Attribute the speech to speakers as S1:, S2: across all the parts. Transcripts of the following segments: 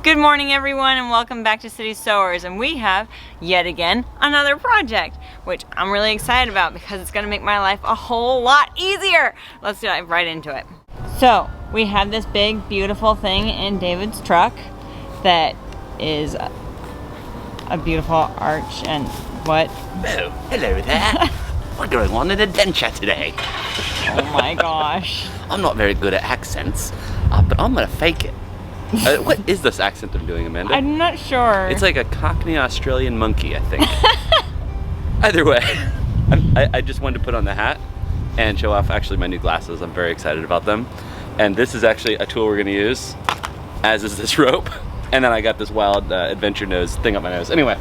S1: Good morning everyone and welcome back to City Sewers, and we have yet again another project which I'm really excited about because it's going to make my life a whole lot easier. Let's dive right into it. So we have this big beautiful thing in David's truck that is a beautiful arch and what?
S2: Oh, hello there. We're going on an adventure today.
S1: Oh my gosh.
S2: I'm not very good at accents, but I'm going to fake it. What is this accent I'm doing, Amanda?
S1: I'm not sure.
S2: It's like a Cockney Australian monkey, I think. Either way, I just wanted to put on the hat and show off actually my new glasses. I'm very excited about them. And this is actually a tool we're going to use, as is this rope. And then I got this wild adventure nose thing up my nose. Anyway.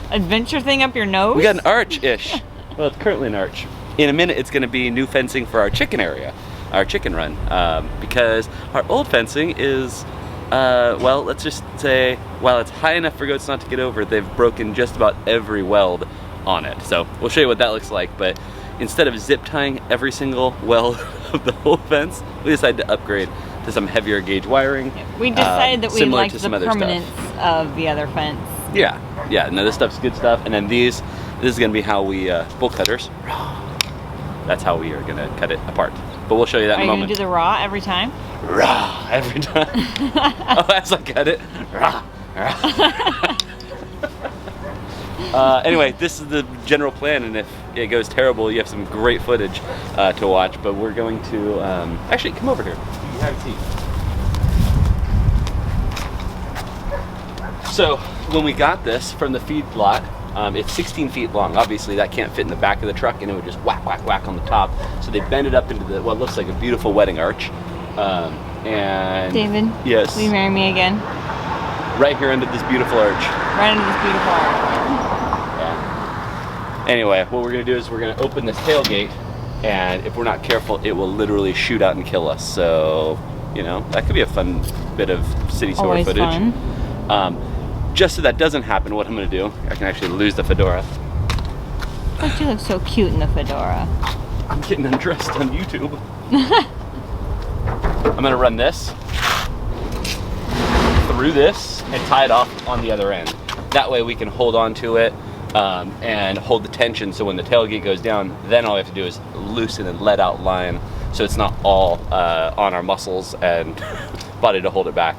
S1: Adventure thing up your nose?
S2: We got an arch-ish. Well, it's currently an arch. In a minute, it's going to be new fencing for our chicken area, our chicken run. Because our old fencing is... well, let's just say, while it's high enough for goats not to get over, they've broken just about every weld on it. So we'll show you what that looks like, but instead of zip tying every single weld of the whole fence, we decided to upgrade to some heavier gauge wiring.
S1: We decided that we liked the permanence
S2: of
S1: the other fence.
S2: Yeah, no, this stuff's good stuff. And then this is gonna be how we, bolt cutters, that's how we are gonna cut it apart. But we'll show you that in a moment.
S1: Are you gonna do the raw every time?
S2: Rah, every time. Oh, as I cut it. Rah, rah. Anyway, this is the general plan, and if it goes terrible, you have some great footage to watch. But we're going to actually come over here. You have a seat. So when we got this from the feed lot, it's 16 feet long. Obviously, that can't fit in the back of the truck, and it would just whack, whack, whack on the top. So they bend it up into what looks like a beautiful wedding arch. And
S1: David,
S2: yes,
S1: will you marry me again?
S2: Right here under this beautiful arch.
S1: Right under this beautiful arch.
S2: Yeah. Anyway, what we're gonna do is we're gonna open this tailgate, and if we're not careful, it will literally shoot out and kill us. So, you know, that could be a fun bit of city sewer
S1: Always
S2: footage.
S1: Fun.
S2: Just so that doesn't happen, what I'm gonna do, I can actually lose the fedora.
S1: Don't you look so cute in the fedora?
S2: I'm getting undressed on YouTube. I'm gonna run this through this and tie it off on the other end. That way we can hold on to it and hold the tension, so when the tailgate goes down, then all we have to do is loosen and let out line, so it's not all on our muscles and body to hold it back.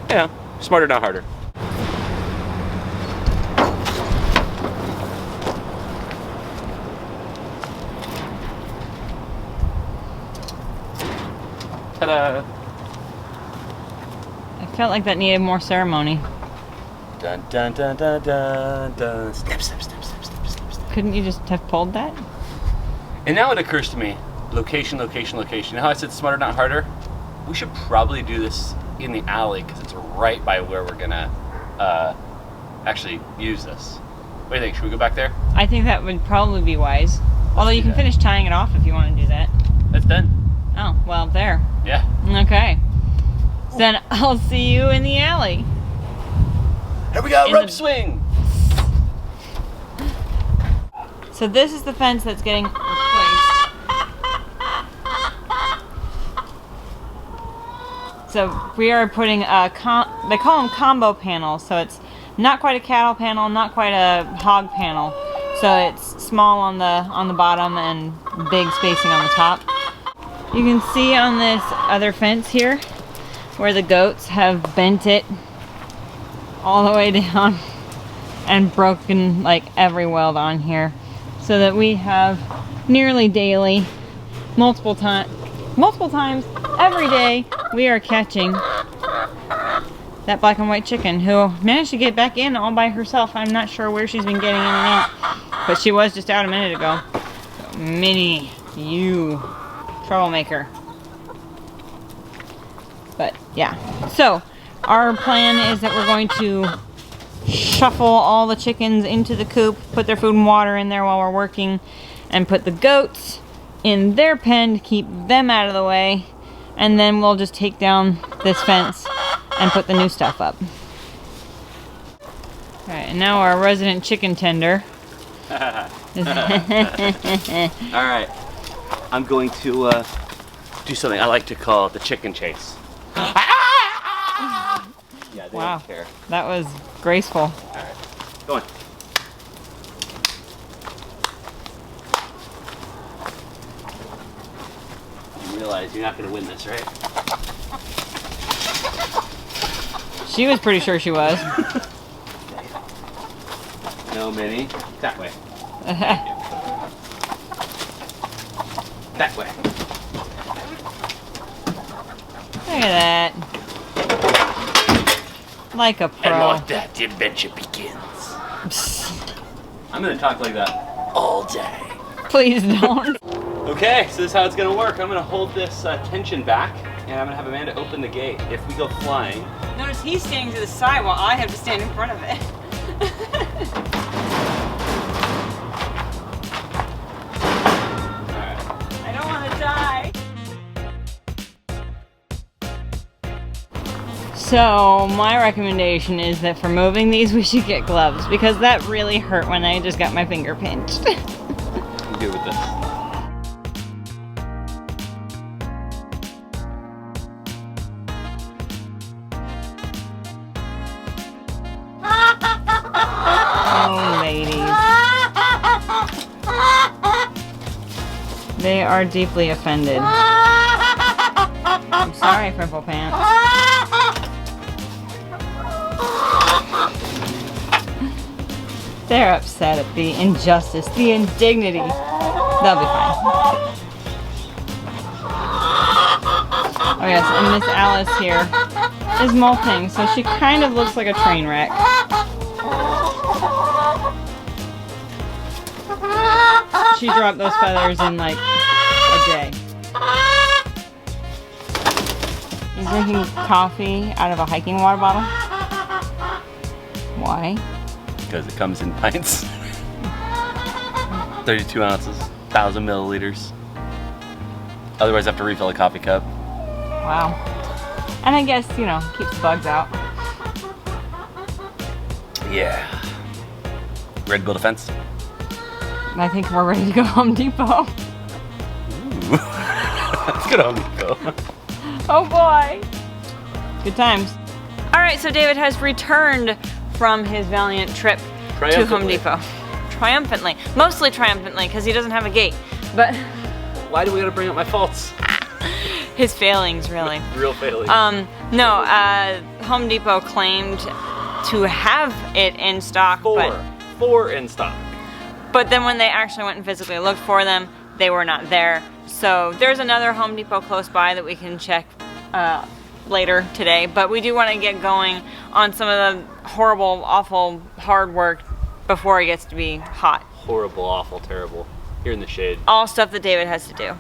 S2: Yeah, smarter, not harder. Ta-da!
S1: I felt like that needed more ceremony.
S2: Dun dun dun dun dun dun. Snip, snip, snip, snip, snip, snip, snip.
S1: Couldn't you just have pulled that?
S2: And now it occurs to me, location, location, location. You know how I said smarter, not harder? We should probably do this in the alley because it's right by where we're gonna actually use this. What do you think? Should we go back there?
S1: I think that would probably be wise. Although you can finish tying it off if you want to do that.
S2: That's done.
S1: Oh, well, there.
S2: Yeah.
S1: Okay. So then I'll see you in the alley.
S2: Here we go, rope swing!
S1: So this is the fence that's getting replaced. So we are putting they call them combo panels, so it's not quite a cattle panel, not quite a hog panel. So it's small on the bottom and big spacing on the top. You can see on this other fence here where the goats have bent it all the way down and broken like every weld on here, so that we have nearly daily, multiple times every day, we are catching that black and white chicken who managed to get back in all by herself. I'm not sure where she's been getting in and out, but she was just out a minute ago. So, Minnie, you troublemaker. But yeah, so our plan is that we're going to shuffle all the chickens into the coop, put their food and water in there while we're working, and put the goats in their pen to keep them out of the way, and then we'll just take down this fence and put the new stuff up. Alright, and now our resident chicken tender.
S2: Alright, I'm going to do something I like to call the chicken chase. Yeah, They
S1: Wow.
S2: don't care.
S1: That was graceful.
S2: All right, go on. You realize you're not going to win this, right?
S1: She was pretty sure she was.
S2: No, Minnie. That way. That way.
S1: Look at that. Like a pro.
S2: And like that, the adventure begins. I'm going to talk like that all day.
S1: Please don't.
S2: Okay, so this is how it's gonna work. I'm gonna hold this tension back, and I'm gonna have Amanda open the gate. If we go flying...
S1: Notice he's standing to the side while I have to stand in front of it.
S2: Alright.
S1: I don't want to die. So, my recommendation is that for moving these, we should get gloves, because that really hurt when I just got my finger pinched.
S2: I'm good with this.
S1: Oh, ladies. They are deeply offended. I'm sorry, Pimple Pants. They're upset at the injustice, the indignity. They'll be fine. Oh yes, and Miss Alice here is molting, so she kind of looks like a train wreck. She dropped those feathers in like a day. You're drinking coffee out of a hiking water bottle? Why?
S2: Because it comes in pints. 32 ounces, 1,000 milliliters. Otherwise I have to refill a coffee cup.
S1: Wow. And I guess, you know, keeps bugs out.
S2: Yeah. Ready to build a fence?
S1: I think we're ready to go Home Depot.
S2: Ooh. Let's go to Home Depot.
S1: Oh boy. Good times. Alright, so David has returned from his valiant trip to Home Depot. Triumphantly. Mostly triumphantly, because he doesn't have a gate. But
S2: Why do we gotta bring up my faults?
S1: his failings, really.
S2: Real failings.
S1: No, Home Depot claimed to have it in stock.
S2: Four in stock.
S1: But then when they actually went and physically looked for them, they were not there. So there's another Home Depot close by that we can check later today. But we do want to get going on some of the horrible, awful, hard work before it gets to be hot.
S2: Horrible, awful, terrible. You're in the shade.
S1: All stuff that David has to do.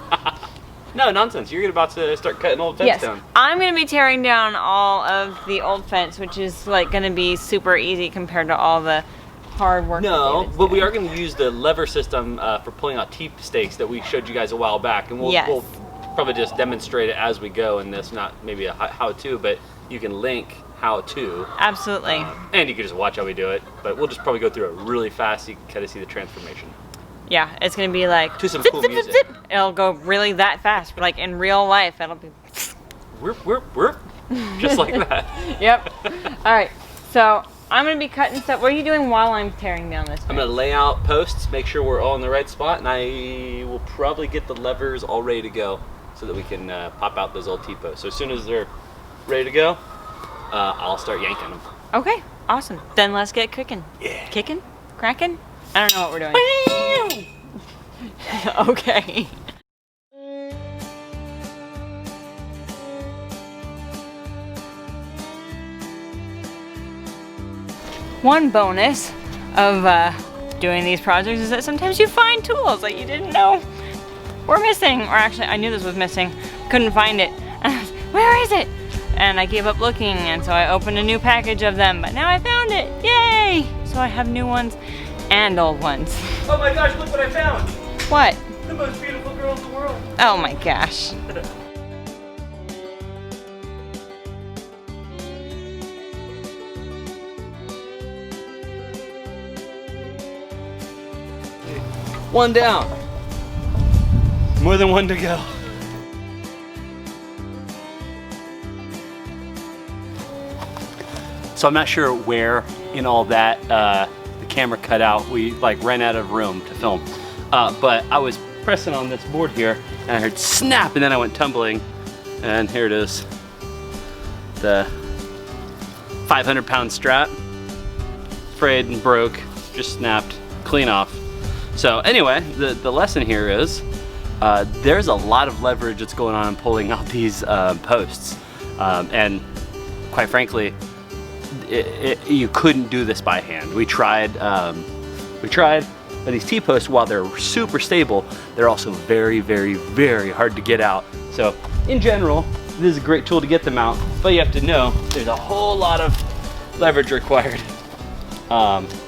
S2: No, nonsense. You're about to start cutting old fence down.
S1: I'm going to be tearing down all of the old fence, which is like going to be super easy compared to all the hard work.
S2: No, but we are going to use the lever system for pulling out T-stakes that we showed you guys a while back, and we'll probably just demonstrate it as we go in this, not maybe a how-to, but you can link how-to.
S1: Absolutely.
S2: And you can just watch how we do it, but we'll just probably go through it really fast so you can kind of see the transformation.
S1: Yeah, it's going to be like
S2: To some
S1: zip,
S2: cool
S1: zip,
S2: music.
S1: zip, zip. It'll go really that fast, like in real life, it'll be
S2: Whirp, just like that.
S1: Yep. All right. So, I'm going to be cutting stuff. What are you doing while I'm tearing down this?
S2: I'm going to lay out posts, make sure we're all in the right spot, and I will probably get the levers all ready to go so that we can pop out those old T-posts. So as soon as they're ready to go, I'll start yanking them.
S1: Okay. Awesome. Then let's get cooking.
S2: Yeah.
S1: Kicking? Cracking? I don't know what we're doing. Okay. One bonus of doing these projects is that sometimes you find tools that you didn't know were missing. Or actually, I knew this was missing. Couldn't find it. And I was, where is it? And I gave up looking, and so I opened a new package of them. But now I found it. Yay! So I have new ones and old ones.
S2: Oh my gosh, look what I found!
S1: What?
S2: The most beautiful girl in the world.
S1: Oh my gosh.
S2: One down. More than one to go. So I'm not sure where in all that the camera cut out. We like ran out of room to film. But I was pressing on this board here and I heard snap, and then I went tumbling, and here it is. The 500-pound strap, frayed and broke, just snapped, clean off. So anyway, the lesson here is there's a lot of leverage that's going on in pulling out these posts, and quite frankly, you couldn't do this by hand. We tried, but these T-posts, while they're super stable, they're also very, very, very hard to get out. So in general, this is a great tool to get them out, but you have to know there's a whole lot of leverage required.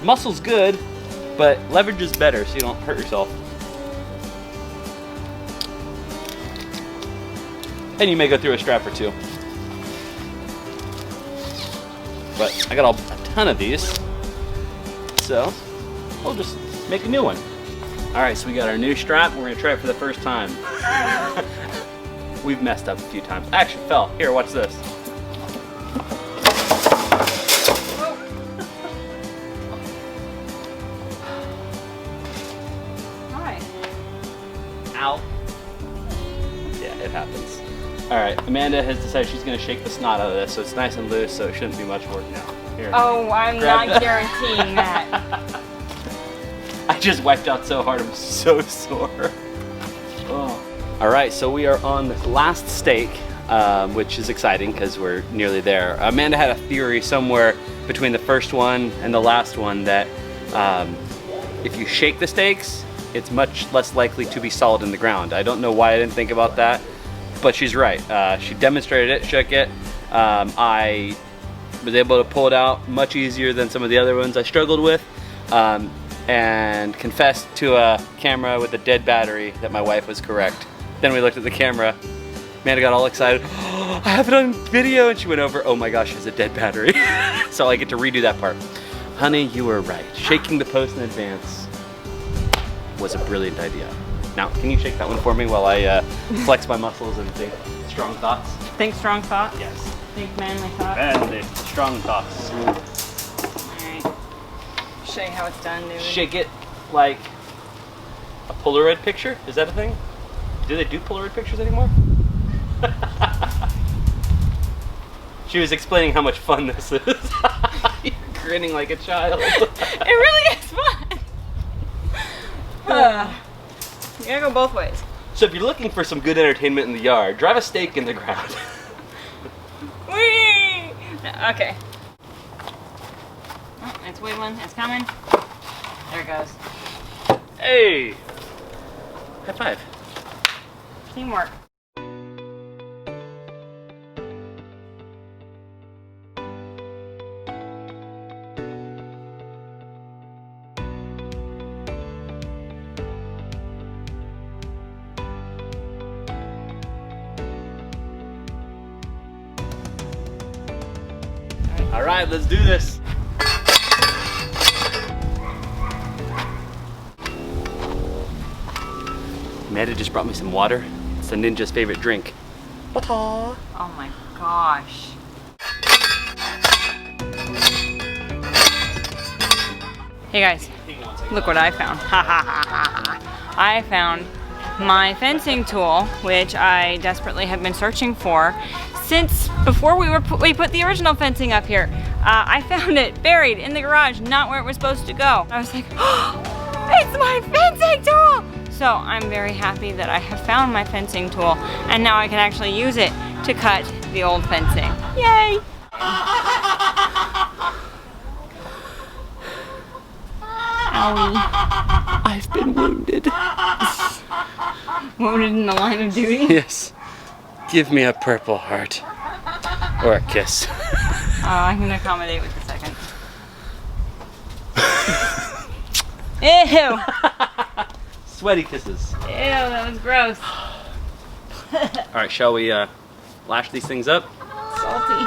S2: Muscle's good, but leverage is better so you don't hurt yourself. And you may go through a strap or two. But I got a ton of these, so we'll just make a new one. All right, so we got our new strap. We're gonna try it for the first time. We've messed up a few times. I actually fell. Here, watch this.
S1: All right.
S2: Ow. Yeah, it happens. All right, Amanda has decided she's gonna shake the snot out of this, so it's nice and loose, so it shouldn't be much work now. Here.
S1: Oh, I'm
S2: Grab
S1: not
S2: it.
S1: guaranteeing that.
S2: I just wiped out so hard, I'm so sore. Oh. All right, so we are on the last stake, which is exciting because we're nearly there. Amanda had a theory somewhere between the first one and the last one that if you shake the stakes, it's much less likely to be solid in the ground. I don't know why I didn't think about that, but she's right. She demonstrated it, shook it. I was able to pull it out much easier than some of the other ones I struggled with. And confessed to a camera with a dead battery that my wife was correct. Then we looked at the camera. Amanda got all excited. Oh, I have it on video, and she went over. Oh my gosh, it's a dead battery. So I get to redo that part. Honey, you were right. Shaking the post in advance was a brilliant idea. Now, can you shake that one for me while I flex my muscles and think strong thoughts?
S1: Think strong thoughts?
S2: Yes.
S1: Think manly thoughts?
S2: Manly, strong thoughts.
S1: Show you how it's done, dude.
S2: Shake it like a Polaroid picture. Is that a thing? Do they do Polaroid pictures anymore? She was explaining how much fun this is. You're grinning like a child.
S1: It really is fun. You gotta go both ways.
S2: So if you're looking for some good entertainment in the yard, drive a stake in the ground.
S1: Whee! Okay. Oh, it's wiggling. It's coming. There it goes.
S2: Hey! High five.
S1: Teamwork.
S2: All right, let's do this. Amanda just brought me some water. It's the ninja's favorite drink. Water.
S1: Oh my gosh. Hey guys, look what I found. I found my fencing tool, which I desperately have been searching for since before we put the original fencing up here. I found it buried in the garage, not where it was supposed to go. I was like, oh, it's my fencing tool! So I'm very happy that I have found my fencing tool, and now I can actually use it to cut the old fencing. Yay! Owie.
S2: I've been wounded.
S1: Wounded in the line of duty?
S2: Yes. Give me a purple heart. Or a kiss.
S1: I can accommodate with the second. Ew!
S2: Sweaty kisses.
S1: Ew, that was gross.
S2: All right, shall we lash these things up?
S1: Salty.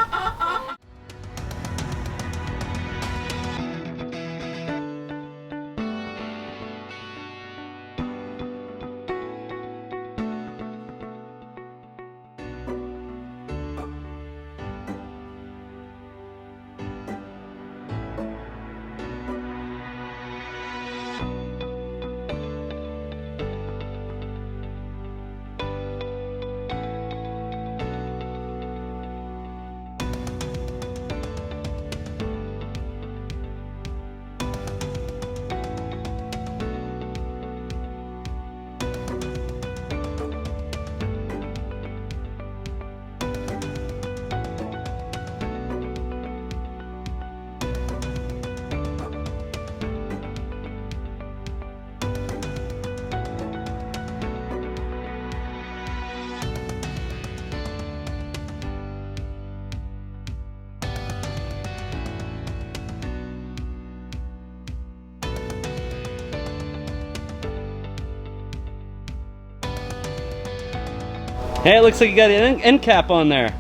S2: Hey, it looks like you got an end cap on there.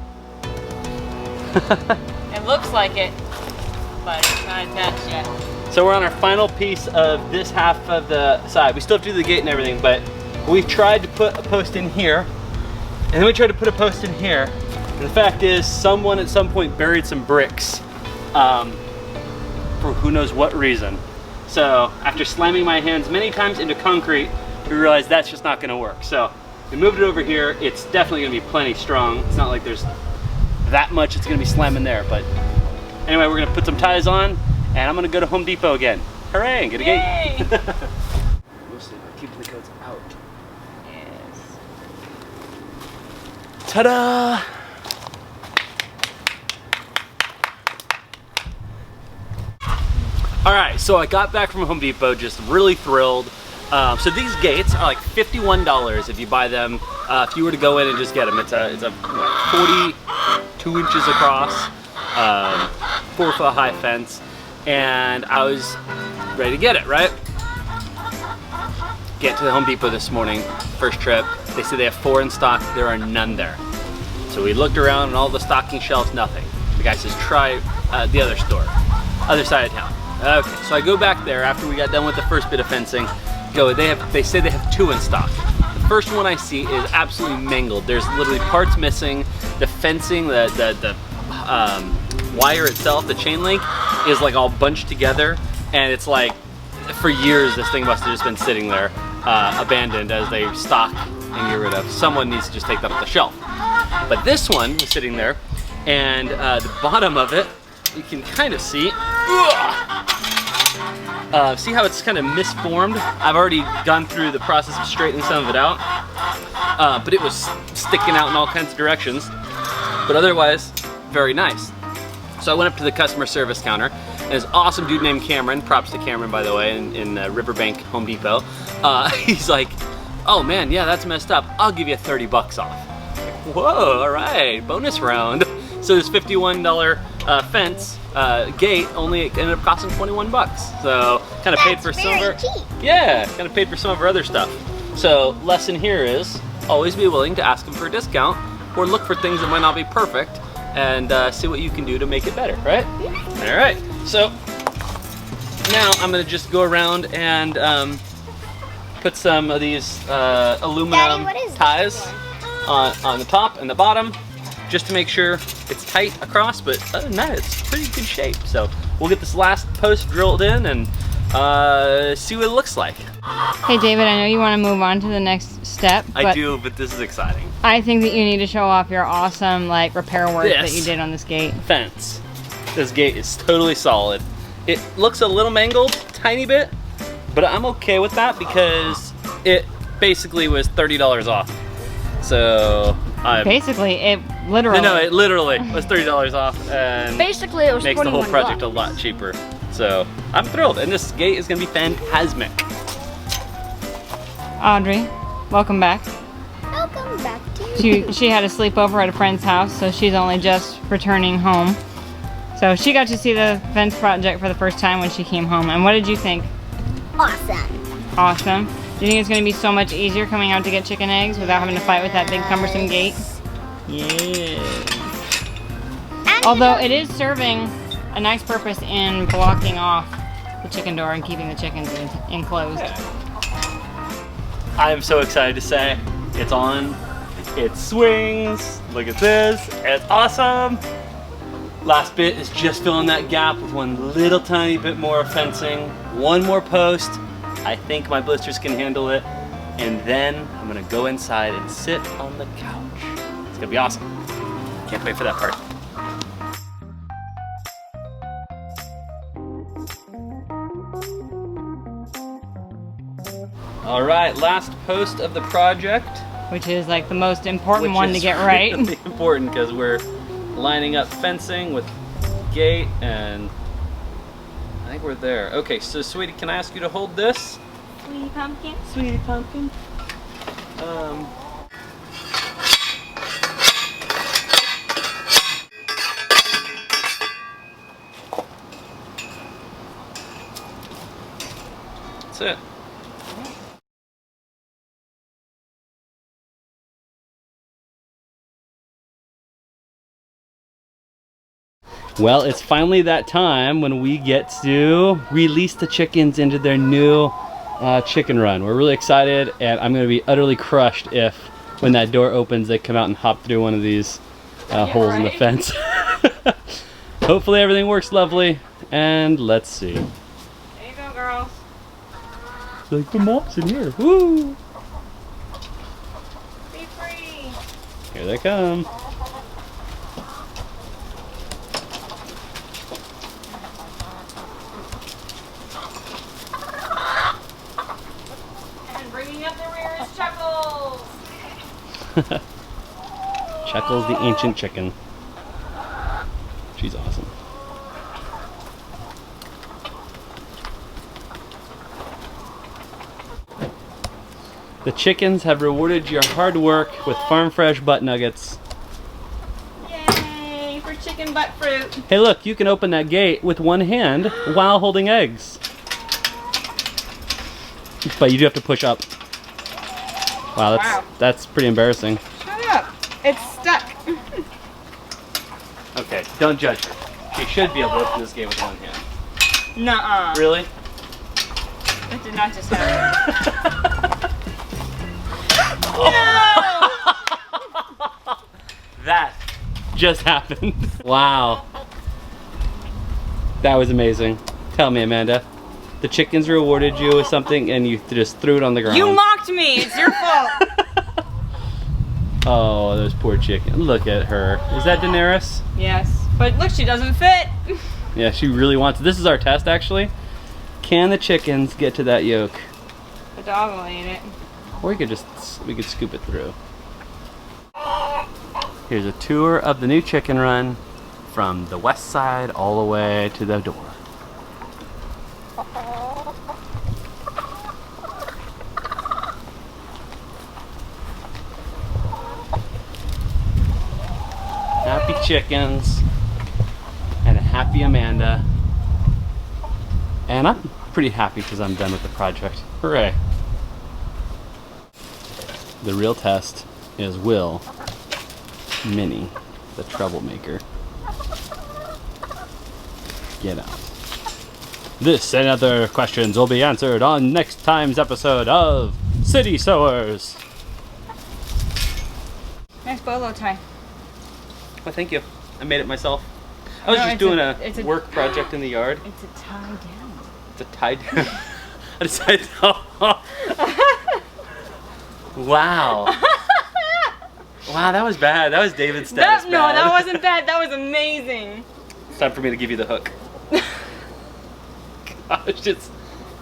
S1: It looks like it, but it's not attached yet.
S2: So we're on our final piece of this half of the side. We still have to do the gate and everything, but we tried to put a post in here, and then we tried to put a post in here. And the fact is, someone at some point buried some bricks for who knows what reason. So after slamming my hands many times into concrete, we realized that's just not gonna work. So we moved it over here. It's definitely gonna be plenty strong. It's not like there's that much it's gonna be slamming there, but anyway, we're gonna put some ties on, and I'm gonna go to Home Depot again. Hooray, and get a gate. Mostly we're keeping the coats out.
S1: Yes.
S2: Ta-da! All right, so I got back from Home Depot, just really thrilled. So these gates are like $51 if you buy them. If you were to go in and just get them, it's a what, 42 inches across, 4-foot high fence, and I was ready to get it, right? Get to the Home Depot this morning, first trip. They say they have 4 in stock. There are none there. So we looked around and all the stocking shelves, nothing. The guy says, try the other store, other side of town. Okay, so I go back there after we got done with the first bit of fencing. They say they have 2 in stock. The first one I see is absolutely mangled. There's literally parts missing. The fencing, the wire itself, the chain link, is like all bunched together, and it's like for years this thing must have just been sitting there, abandoned as they stock and get rid of. Someone needs to just take that off the shelf. But this one was sitting there, and the bottom of it, you can kind of see. See how it's kind of misformed? I've already gone through the process of straightening some of it out, but it was sticking out in all kinds of directions. But otherwise, very nice. So I went up to the customer service counter, and this awesome dude named Cameron, props to Cameron by the way, in Riverbank Home Depot, he's like, oh man, yeah, that's messed up. I'll give you 30 bucks off. Whoa, all right, bonus round. So this $51 fence gate only ended up costing 21 bucks. So kind of paid for some of our, yeah, kind of paid for some of our other stuff. So lesson here is always be willing to ask them for a discount or look for things that might not be perfect and see what you can do to make it better, right? All right, so now I'm gonna just go around and put some of these aluminum ties on the top and the bottom, just to make sure it's tight across, but other than that, it's pretty good shape. So we'll get this last post drilled in and see what it looks like.
S1: Hey David, I know you want to move on to the next step.
S2: I do, but this is exciting.
S1: I think that you need to show off your awesome repair work that you did on this gate.
S2: Fence. This gate is totally solid. It looks a little mangled, tiny bit, but I'm okay with that because it basically was $30 off. So
S1: basically, it literally.
S2: No, it literally was $30 off, and
S3: basically it was
S2: makes the whole project
S3: $21.
S2: a lot cheaper. So I'm thrilled, and this gate is gonna be phantasmic.
S1: Audrey, welcome back.
S3: Welcome back to you.
S1: She had a sleepover at a friend's house, so she's only just returning home. So she got to see the fence project for the first time when she came home. And what did you think?
S3: Awesome.
S1: Awesome. Do you think it's going to be so much easier coming out to get chicken eggs without having to fight with that big cumbersome gate? Yeah. Although it is serving a nice purpose in blocking off the chicken door and keeping the chickens enclosed.
S2: I am so excited to say it's on. It swings. Look at this. It's awesome. Last bit is just filling that gap with one little tiny bit more fencing. One more post. I think my blisters can handle it. And then I'm gonna go inside and sit on the couch. It's gonna be awesome. Can't wait for that part. All right, last post of the project.
S1: Which is like the most important one to get right.
S2: Really important because we're lining up fencing with gate, and I think we're there. Okay, so sweetie, can I ask you to hold this?
S1: Sweetie pumpkin.
S2: Sweetie pumpkin. That's it. Well, it's finally that time when we get to release the chickens into their new chicken run. We're really excited, and I'm going to be utterly crushed if, when that door opens, they come out and hop through one of these holes in the fence. Hopefully everything works lovely, and let's see.
S1: There you go, girls.
S2: It's like, the mom's in here. Woo!
S1: Be free.
S2: Here they come.
S1: And bringing up the rear is Chuckles.
S2: Chuckles the ancient chicken. She's awesome. The chickens have rewarded your hard work with farm fresh butt nuggets.
S1: Yay for chicken butt fruit.
S2: Hey look, you can open that gate with one hand while holding eggs. But you do have to push up. Wow, that's pretty embarrassing.
S1: Shut up. It's stuck.
S2: Okay, don't judge her. She should be able to open this gate with one hand.
S1: Nuh-uh.
S2: Really?
S1: That did not just happen.
S2: That just happened. Wow. That was amazing. Tell me, Amanda. The chickens rewarded you with something and you just threw it on the ground.
S1: You mocked me. It's your fault.
S2: Oh, those poor chickens. Look at her. Is that Daenerys?
S1: Yes. But look, she doesn't fit.
S2: Yeah, she really wants it. This is our test, actually. Can the chickens get to that yolk?
S1: The dog will eat it.
S2: Or we could scoop it through. Here's a tour of the new chicken run from the west side all the way to the door. Happy chickens and a happy Amanda. And I'm pretty happy because I'm done with the project. Hooray. The real test is will Minnie, the troublemaker, get out. This and other questions will be answered on next time's episode of City Sewers.
S1: Nice bolo tie.
S2: Well, thank you. I made it myself. I was just doing a work project in the yard.
S1: It's a tie down.
S2: It's a tie down. I decided Wow. Wow, that was bad. That was David's status bad.
S1: No, that wasn't bad. That was amazing.
S2: It's time for me to give you the hook. Gosh,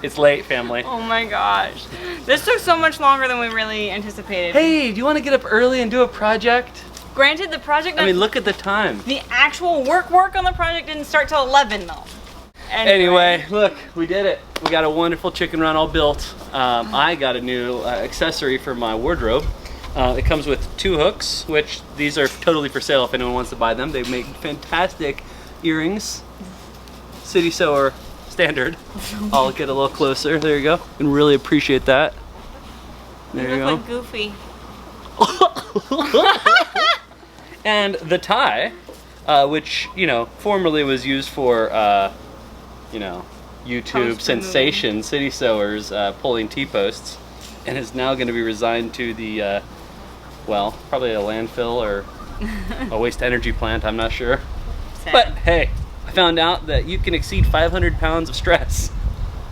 S2: it's late, family.
S1: Oh my gosh. This took so much longer than we really anticipated.
S2: Hey, do you want to get up early and do a project?
S1: Granted, the project...
S2: I mean, look at the time.
S1: The actual work on the project didn't start till 11, though.
S2: Anyway, look, we did it. We got a wonderful chicken run all built. I got a new accessory for my wardrobe. It comes with 2 hooks, which these are totally for sale if anyone wants to buy them. They make fantastic earrings. City Sewer standard. I'll get a little closer. There you go. You can really appreciate that. There you
S1: look
S2: go.
S1: like Goofy.
S2: And the tie, which, you know, formerly was used for, you know, YouTube sensation, City Sewers pulling T-posts, and is now going to be resigned to the, well, probably a landfill or a waste energy plant, I'm not sure.
S1: Sad.
S2: But hey, I found out that you can exceed 500 pounds of stress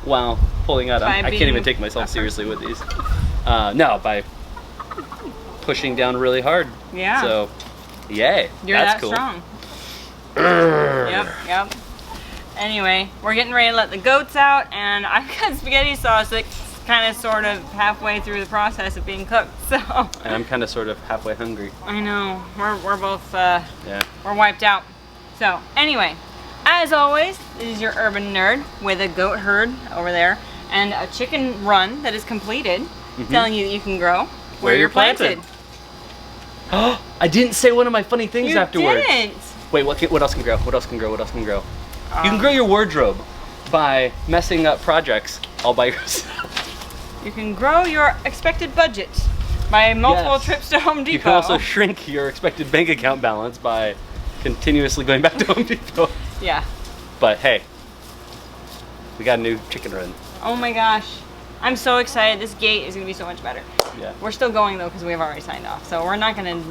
S2: while pulling out. I can't even take myself seriously with these. No, by pushing down really hard.
S1: Yeah.
S2: So, yay.
S1: You're
S2: that's
S1: that
S2: cool.
S1: strong. Yep. Anyway, we're getting ready to let the goats out, and I've got spaghetti sauce that's kind of sort of halfway through the process of being cooked, so.
S2: And I'm kind of sort of halfway hungry.
S1: I know. We're both, we're wiped out. So, anyway, as always, this is your urban nerd with a goat herd over there and a chicken run that is completed, telling you that you can grow where you're planted.
S2: Oh, I didn't say one of my funny things
S1: You
S2: afterwards.
S1: didn't.
S2: Wait, what else can grow? What else can grow? What else can grow? You can grow your wardrobe by messing up projects all by yourself.
S1: You can grow your expected budget by multiple trips to Home Depot.
S2: You can also shrink your expected bank account balance by continuously going back to Home Depot.
S1: Yeah.
S2: But hey, we got a new chicken run.
S1: Oh my gosh. I'm so excited. This gate is going to be so much better.
S2: Yeah.
S1: We're still going though because we've already signed off. So we're not going to